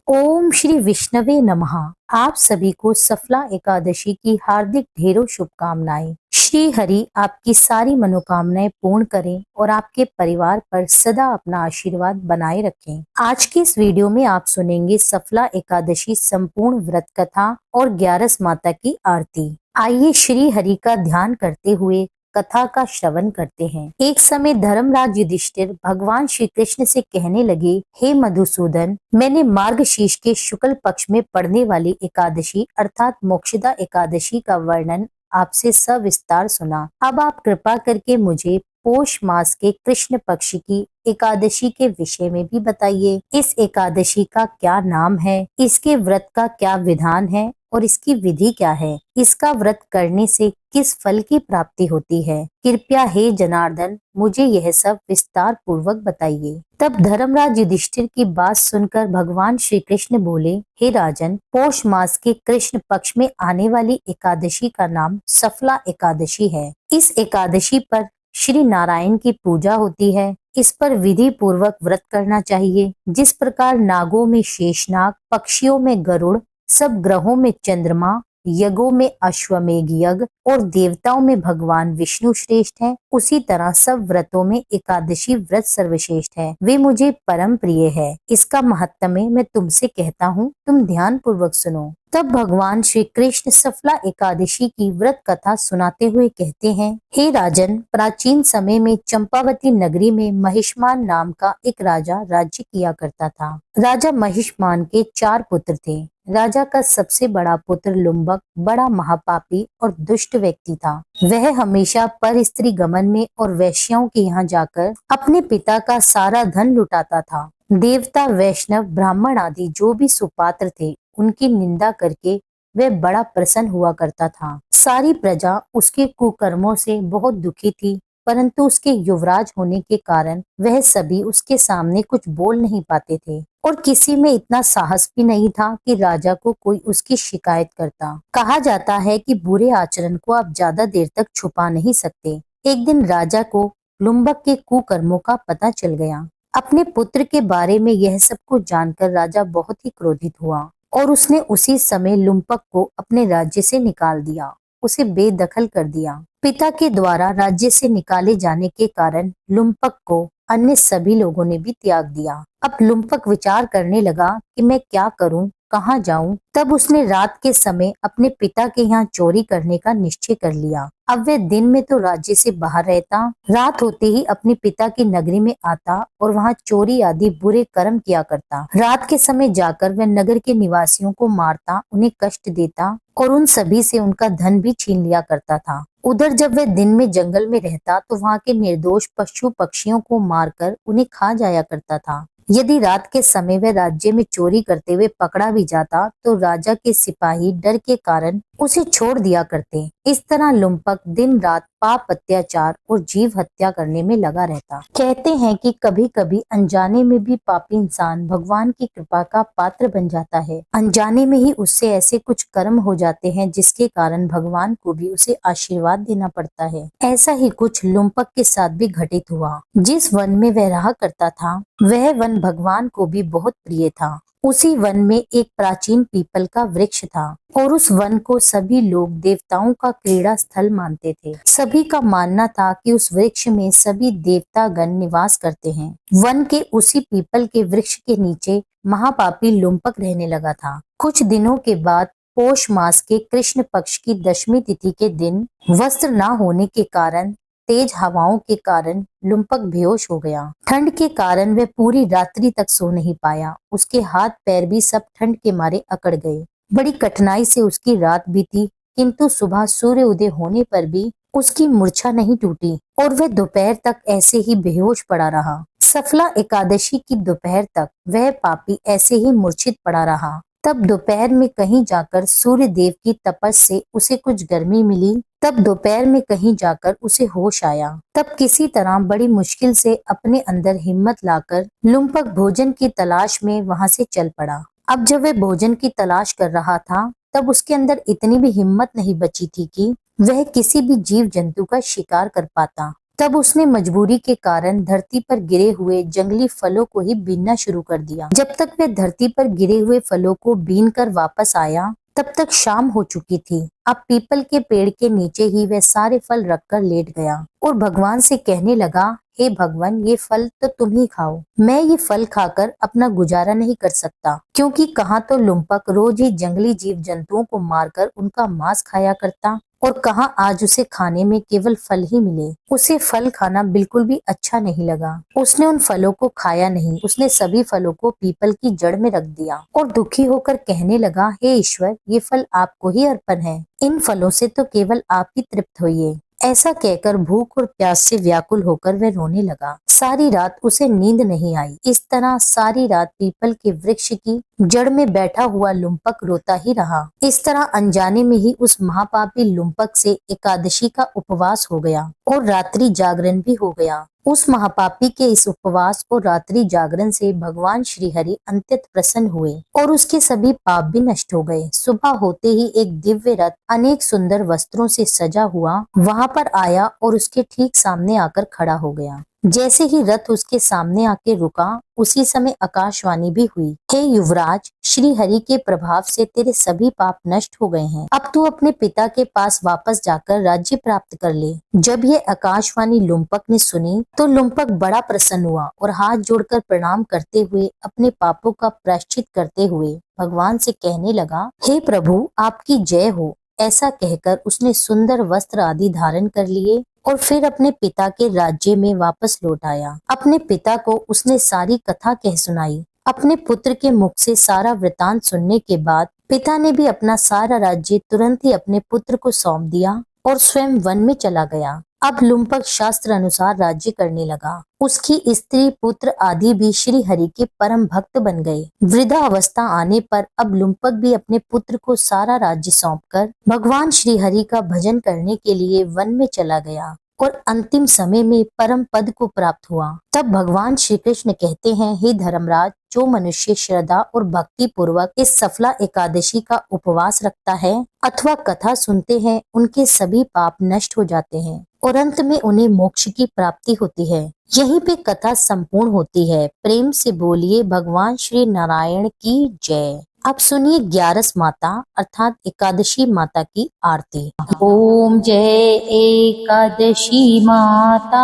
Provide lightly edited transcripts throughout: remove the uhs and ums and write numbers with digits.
ओम श्री विष्णवे नमः। आप सभी को सफला एकादशी की हार्दिक ढेरों शुभकामनाएं। श्री हरि आपकी सारी मनोकामनाएं पूर्ण करें और आपके परिवार पर सदा अपना आशीर्वाद बनाए रखें। आज की इस वीडियो में आप सुनेंगे सफला एकादशी संपूर्ण व्रत कथा और 11 माता की आरती। आइए श्री हरि का ध्यान करते हुए कथा का श्रवण करते हैं। एक समय धर्मराज युधिष्ठिर भगवान श्री कृष्ण से कहने लगे, हे मधुसूदन, मैंने मार्गशीर्ष के शुक्ल पक्ष में पड़ने वाली एकादशी अर्थात मोक्षदा एकादशी का वर्णन आपसे सविस्तार सुना। अब आप कृपा करके मुझे पोष मास के कृष्ण पक्ष की एकादशी के विषय में भी बताइए। इस एकादशी का क्या नाम है, इसके व्रत का क्या विधान है और इसकी विधि क्या है, इसका व्रत करने से किस फल की प्राप्ति होती है। कृपया हे जनार्दन मुझे यह सब विस्तार पूर्वक बताइए। तब धर्मराज युधिष्ठिर की बात सुनकर भगवान श्री कृष्ण बोले, हे राजन, पोष मास के कृष्ण पक्ष में आने वाली एकादशी का नाम सफला एकादशी है। इस एकादशी पर श्री नारायण की पूजा होती है। इस पर विधि पूर्वक व्रत करना चाहिए। जिस प्रकार नागों में शेषनाग, पक्षियों में गरुड़, सब ग्रहों में चंद्रमा, यज्ञों में अश्वमेघ यज्ञ और देवताओं में भगवान विष्णु श्रेष्ठ हैं, उसी तरह सब व्रतों में एकादशी व्रत सर्वश्रेष्ठ है। वे मुझे परम प्रिय है। इसका महत्त्व मैं तुमसे कहता हूँ, तुम ध्यान पूर्वक सुनो। तब भगवान श्री कृष्ण सफला एकादशी की व्रत कथा सुनाते हुए कहते हैं, हे राजन, प्राचीन समय में चंपावती नगरी में महिष्मान नाम का एक राजा राज्य किया करता था। राजा महिष्मान के 4 पुत्र थे। राजा का सबसे बड़ा पुत्र लुम्बक बड़ा महापापी और दुष्ट व्यक्ति था। वह हमेशा पर स्त्री गमन में और वैश्यों के यहाँ जाकर अपने पिता का सारा धन लुटाता था। देवता, वैष्णव, ब्राह्मण आदि जो भी सुपात्र थे, उनकी निंदा करके वह बड़ा प्रसन्न हुआ करता था। सारी प्रजा उसके कुकर्मों से बहुत दुखी थी, परंतु उसके युवराज होने के कारण वह सभी उसके सामने कुछ बोल नहीं पाते थे और किसी में इतना साहस भी नहीं था कि राजा को कोई उसकी शिकायत करता। कहा जाता है कि बुरे आचरण को आप ज्यादा देर तक छुपा नहीं सकते। एक दिन राजा को लुम्बक के कुकर्मों का पता चल गया। अपने पुत्र के बारे में यह सब कुछ जानकर राजा बहुत ही क्रोधित हुआ और उसने उसी समय लुम्पक को अपने राज्य से निकाल दिया, उसे बेदखल कर दिया। पिता के द्वारा राज्य से निकाले जाने के कारण लुम्पक को अन्य सभी लोगों ने भी त्याग दिया। अब लुम्पक विचार करने लगा कि मैं क्या करूं, कहाँ जाऊं। तब उसने रात के समय अपने पिता के यहाँ चोरी करने का निश्चय कर लिया। अब वह दिन में तो राज्य से बाहर रहता, रात होते ही अपने पिता की नगरी में आता और वहाँ चोरी आदि बुरे कर्म किया करता। रात के समय जाकर वह नगर के निवासियों को मारता, उन्हें कष्ट देता और उन सभी से उनका धन भी छीन लिया करता था। उधर जब वह दिन में जंगल में रहता तो वहाँ के निर्दोष पशु पक्षियों को मारकर उन्हें खा जाया करता था। यदि रात के समय वह राज्य में चोरी करते हुए पकड़ा भी जाता तो राजा के सिपाही डर के कारण उसे छोड़ दिया करते। इस तरह लुम्पक दिन रात पाप, अत्याचार और जीव हत्या करने में लगा रहता। कहते हैं कि कभी कभी अनजाने में भी पापी इंसान भगवान की कृपा का पात्र बन जाता है। अनजाने में ही उससे ऐसे कुछ कर्म हो जाते हैं जिसके कारण भगवान को भी उसे आशीर्वाद देना पड़ता है। ऐसा ही कुछ लुम्पक के साथ भी घटित हुआ। जिस वन में वह रहा करता था वह वन भगवान को भी बहुत प्रिय था। उसी वन में एक प्राचीन पीपल का वृक्ष था और उस वन को सभी लोग देवताओं का क्रीड़ा स्थल मानते थे। सभी का मानना था कि उस वृक्ष में सभी देवता गण निवास करते हैं। वन के उसी पीपल के वृक्ष के नीचे महापापी लुम्पक रहने लगा था। कुछ दिनों के बाद पोष मास के कृष्ण पक्ष की 10वीं तिथि के दिन वस्त्र न होने के कारण, तेज हवाओं के कारण लुम्पक बेहोश हो गया। ठंड के कारण वह पूरी रात्रि तक सो नहीं पाया। उसके हाथ पैर भी सब ठंड के मारे अकड़ गए। बड़ी कठिनाई से उसकी रात बीती, किंतु सुबह सूर्य उदय होने पर भी उसकी मूर्छा नहीं टूटी और वह दोपहर तक ऐसे ही बेहोश पड़ा रहा। सफला एकादशी की दोपहर तक वह पापी ऐसे ही मूर्छित पड़ा रहा। तब दोपहर में कहीं जाकर सूर्य देव की तपस से उसे कुछ गर्मी मिली। तब दोपहर में कहीं जाकर उसे होश आया। तब किसी तरह बड़ी मुश्किल से अपने अंदर हिम्मत लाकर लुम्पक भोजन की तलाश में वहां से चल पड़ा। अब जब वह भोजन की तलाश कर रहा था तब उसके अंदर इतनी भी हिम्मत नहीं बची थी कि वह किसी भी जीव जंतु का शिकार कर पाता। तब उसने मजबूरी के कारण धरती पर गिरे हुए जंगली फलों को ही बीनना शुरू कर दिया। जब तक वह धरती पर गिरे हुए फलों को बीन कर वापस आया तब तक शाम हो चुकी थी। अब पीपल के पेड़ के नीचे ही वह सारे फल रखकर लेट गया और भगवान से कहने लगा, हे भगवान, ये फल तो तुम ही खाओ। मैं ये फल खाकर अपना गुजारा नहीं कर सकता, क्योंकि कहाँ तो लुम्पक रोज ही जंगली जीव जंतुओं को मारकर उनका मांस खाया करता और कहाँ आज उसे खाने में केवल फल ही मिले। उसे फल खाना बिल्कुल भी अच्छा नहीं लगा। उसने उन फलों को खाया नहीं। उसने सभी फलों को पीपल की जड़ में रख दिया और दुखी होकर कहने लगा, हे ईश्वर, ये फल आपको ही अर्पण है। इन फलों से तो केवल आप ही तृप्त होइए। ऐसा कहकर भूख और प्यास से व्याकुल होकर वह रोने लगा। सारी रात उसे नींद नहीं आई। इस तरह सारी रात पीपल के वृक्ष की जड़ में बैठा हुआ लुम्पक रोता ही रहा। इस तरह अनजाने में ही उस महापापी लुम्पक से एकादशी का उपवास हो गया और रात्रि जागरण भी हो गया। उस महापापी के इस उपवास और रात्रि जागरण से भगवान श्री हरि अत्यंत प्रसन्न हुए और उसके सभी पाप भी नष्ट हो गए। सुबह होते ही एक दिव्य रथ अनेक सुंदर वस्त्रों से सजा हुआ वहां पर आया और उसके ठीक सामने आकर खड़ा हो गया। जैसे ही रथ उसके सामने आके रुका, उसी समय आकाशवाणी भी हुई, हे युवराज, श्री हरि के प्रभाव से तेरे सभी पाप नष्ट हो गए हैं। अब तू अपने पिता के पास वापस जाकर राज्य प्राप्त कर ले। जब ये आकाशवाणी लुम्पक ने सुनी तो लुम्पक बड़ा प्रसन्न हुआ और हाथ जोड़कर प्रणाम करते हुए अपने पापों का प्रायश्चित करते हुए भगवान से कहने लगा, हे प्रभु, आपकी जय हो। ऐसा कहकर उसने सुंदर वस्त्र आदि धारण कर लिए और फिर अपने पिता के राज्य में वापस लौट आया। अपने पिता को उसने सारी कथा कह सुनाई। अपने पुत्र के मुख से सारा वृतांत सुनने के बाद पिता ने भी अपना सारा राज्य तुरंत ही अपने पुत्र को सौंप दिया और स्वयं वन में चला गया। अब लुम्पक शास्त्र अनुसार राज्य करने लगा। उसकी स्त्री पुत्र आदि भी श्री हरि के परम भक्त बन गए। वृद्धा अवस्था आने पर अब लुम्पक भी अपने पुत्र को सारा राज्य सौंपकर भगवान श्री हरि का भजन करने के लिए वन में चला गया और अंतिम समय में परम पद को प्राप्त हुआ। तब भगवान श्री कृष्ण कहते हैं, हे धर्मराज, जो मनुष्य श्रद्धा और भक्ति पूर्वक इस सफला एकादशी का उपवास रखता है अथवा कथा सुनते हैं, उनके सभी पाप नष्ट हो जाते हैं और अंत में उन्हें मोक्ष की प्राप्ति होती है। यहीं पे कथा संपूर्ण होती है। प्रेम से बोलिए भगवान श्री नारायण की जय। अब सुनिए 11 माता अर्थात एकादशी माता की आरती। ओम जय एकादशी माता,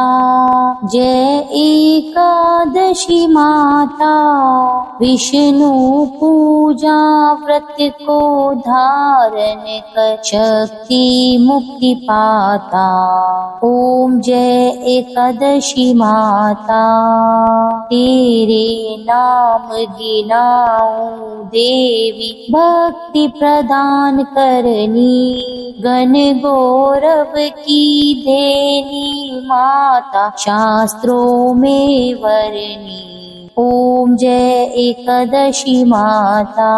जय एकादशी माता, विष्णु पूजा व्रत को धारण कर शक्ति मुक्ति पाता। ओम जय एकादशी माता, तेरे नाम गिनाऊं देवी, भक्ति प्रदान करनी, गण गौरव की देनी माता, शास्त्रों में वरनी। ओम जय एकादशी माता,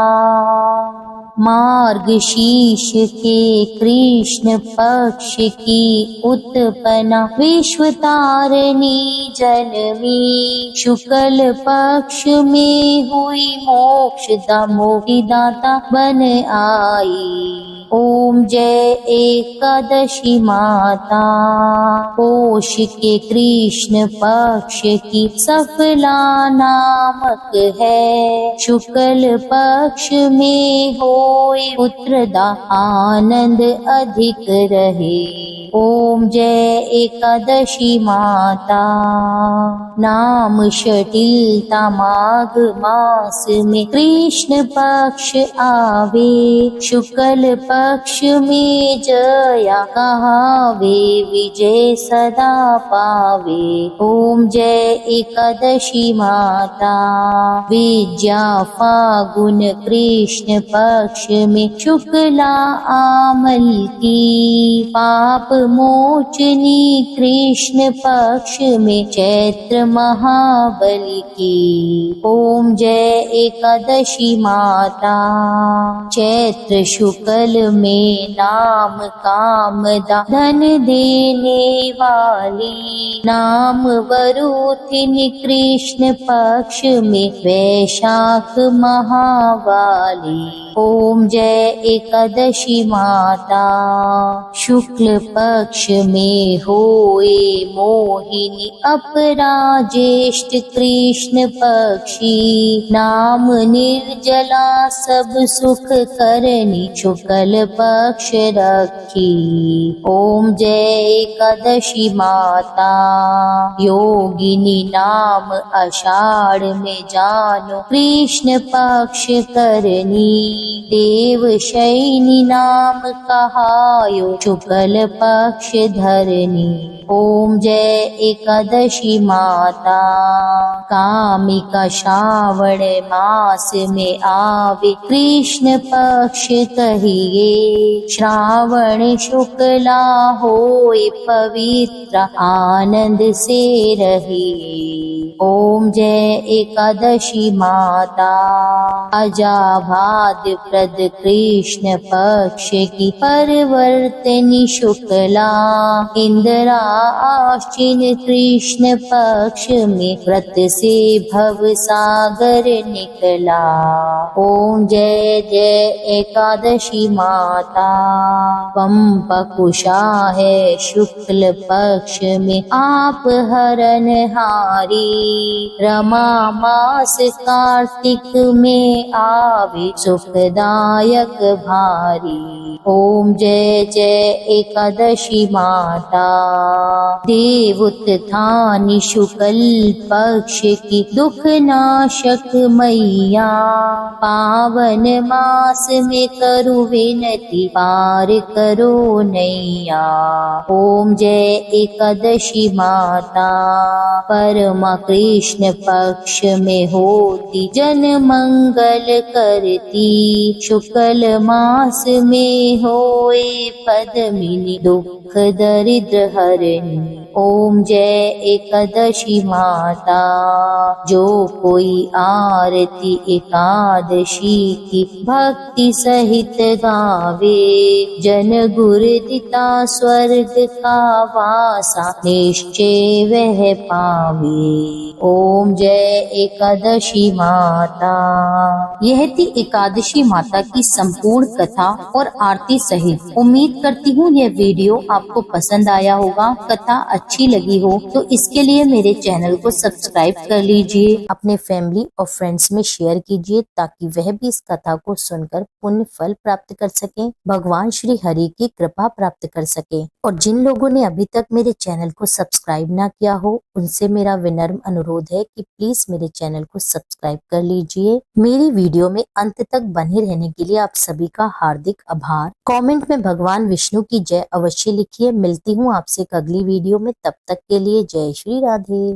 मार्गशीर्ष के कृष्ण पक्ष की उत्पन्ना, विश्व तारिणी जन्मी, शुक्ल पक्ष में हुई मोक्षदा, मोक्षदाता बन आई। ओम जय एकादशी माता, पोष के कृष्ण पक्ष की सफला नामक है, शुक्ल पक्ष में होए पुत्रदा, आनंद अधिक रहे। ओम जय एकादशी माता, नाम शटिलता माघ मास में कृष्ण पक्ष आवे, शुक्ल पक्ष में जया कहावे, विजय सदा पावे। ओम जय एकादशी माता, विद्या फागुन कृष्ण पक्ष में शुक्ला आमल की, पाप मोचनी कृष्ण पक्ष में चैत्र महाबली की। ओम जय एकादशी माता, चैत्र शुक्ल में नाम कामदा, धन देने वाली, नाम वरुथिनी कृष्ण पक्ष में वैशाख महावाली। ओम ओम जय एकादशी माता। शुक्ल पक्ष में होए मोहिनी अपरा ज्येष्ठ कृष्ण पक्षी। नाम निर्जला सब सुख करनी शुक्ल पक्ष रखी। ओम जय एकादशी माता। योगिनी नाम आषाढ़ में जानो कृष्ण पक्ष करनी। देव शयनी नाम कहायो शुक्ल पक्ष धरनी। ओम जय एकादशी माता। कामिका श्रावण मास में आवे कृष्ण पक्ष कहिए। श्रावण शुक्ला होए पवित्र आनंद से रहिए। ओम जय एकादशी माता। अजाभाद प्रद कृष्ण पक्ष की परिवर्तनी शुक्ला। इंदिरा आश्विन कृष्ण पक्ष में व्रत से भव सागर निकला। ओम जय जय एकादशी माता। पंपकुशा है शुक्ल पक्ष में आप हरन हारी। रमा मास कार्तिक में आवे सुखदायक भारी। ओम जय जय एकादशी माता। देवोत्थानी शुक्ल पक्ष की दुख नाशक मैया। पावन मास में करु विनती पार करो नैया। ओम जय एकादशी माता। परमा कृष्ण पक्ष में होती जन मंगल करती। शुक्ल मास में होए पद्मिनी दुख दरिद्र हरणी। ओम जय एकादशी माता। जो कोई आरती एकादशी की भक्ति सहित गावे। जन गुर दिता स्वर्ग का वासा निश्चय वह पावे। ओम जय एकादशी माता। यह थी एकादशी माता की संपूर्ण कथा और आरती सहित। उम्मीद करती हूँ यह वीडियो आपको पसंद आया होगा। कथा अच्छी लगी हो तो इसके लिए मेरे चैनल को सब्सक्राइब कर लीजिए। अपने फैमिली और फ्रेंड्स में शेयर कीजिए ताकि वह भी इस कथा को सुनकर पुण्य फल प्राप्त कर सकें, भगवान श्री हरि की कृपा प्राप्त कर सकें। और जिन लोगों ने अभी तक मेरे चैनल को सब्सक्राइब ना किया हो उनसे मेरा विनम्र अनुरोध है कि प्लीज मेरे चैनल को सब्सक्राइब कर लीजिए। मेरी वीडियो में अंत तक बने रहने के लिए आप सभी का हार्दिक आभार। कमेंट में भगवान विष्णु की जय अवश्य लिखिए। मिलती हूँ आपसे एक अगली वीडियो में, तब तक के लिए जय श्री राधे।